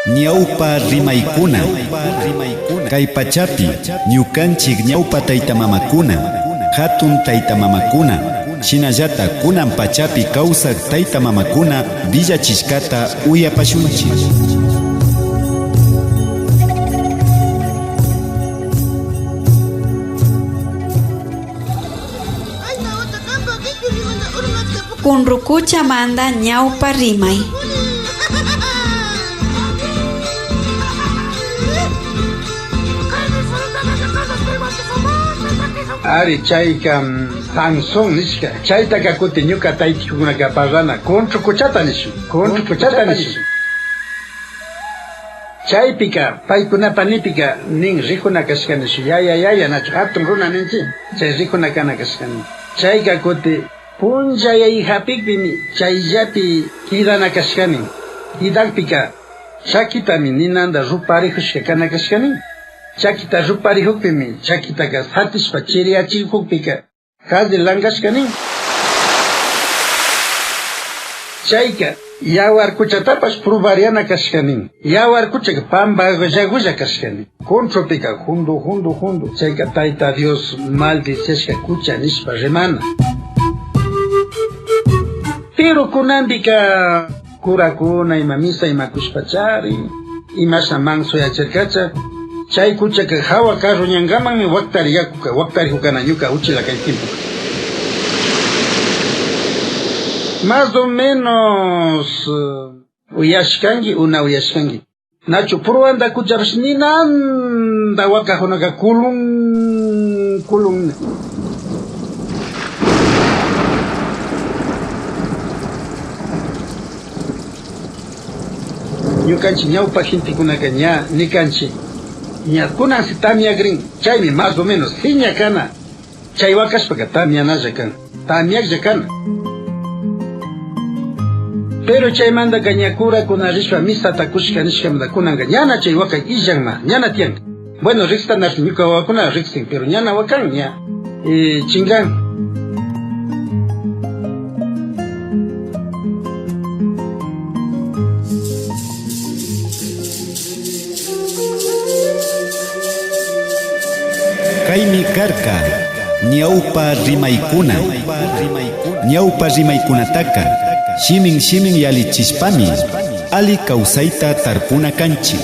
Ñawpa rimaykuna kay pachapi ñukanchik ñawpa taytamamakuna hatun taytamamakuna shinallata kunan pachapi kawsaq taytamamakuna villachishkata uyapashunchik. Kunrukucha manda ñawpa rimay. Ari chayka Sansón nishka chaytaka kuti ñuka taytikukunaka parlana Conchucuchata nishu chaypika paykunapa nipika nin rikuna kashkanishu yaya nachu hatun runa ninchi chay rikuna kana kashkani chayka kuti punchayay hapikpimi chayllapi kidana kashkani kidakpika chakitami ninanda ruparihushka kana kashkani chakita ruparihukpimi chakitaka satishpa chiriachihukpika kazi lankashkani chayka yawar kuchatapash probariana kashkani yawar kuchaka pamba gulla kashkani conchopika hundu chayka tayta Dios maldiceshka kucha nishpa remana pero kunambika kurakuna ima misa ima kushpachari imasha manso yachirkacha chay kuchaka hawa carro ñangamanmi waktari hukana ñuka uchila kay tiempo más o menos uyashkangi nachu pruanda kuchapash ninanda wakajunaka kulun ñukanchik ñawpa gentekunaka ña nikanchik ña kunan si tamia green chaymi más o menos hiña kana chay wakashpaka tamianalla kan tamiaklla kana pero chaymantaka ña kurakuna rishpa misata kushka nishkamanta kunanka ñana chay waka illanma ñana tiyan bueno riqsitanash ñuka wawakuna riqsin pero ñana wakan ña chingan Kaymi karka ñawpa rimaykunataka shimin yalichishpami ali kawsayta tarpuna kanchik.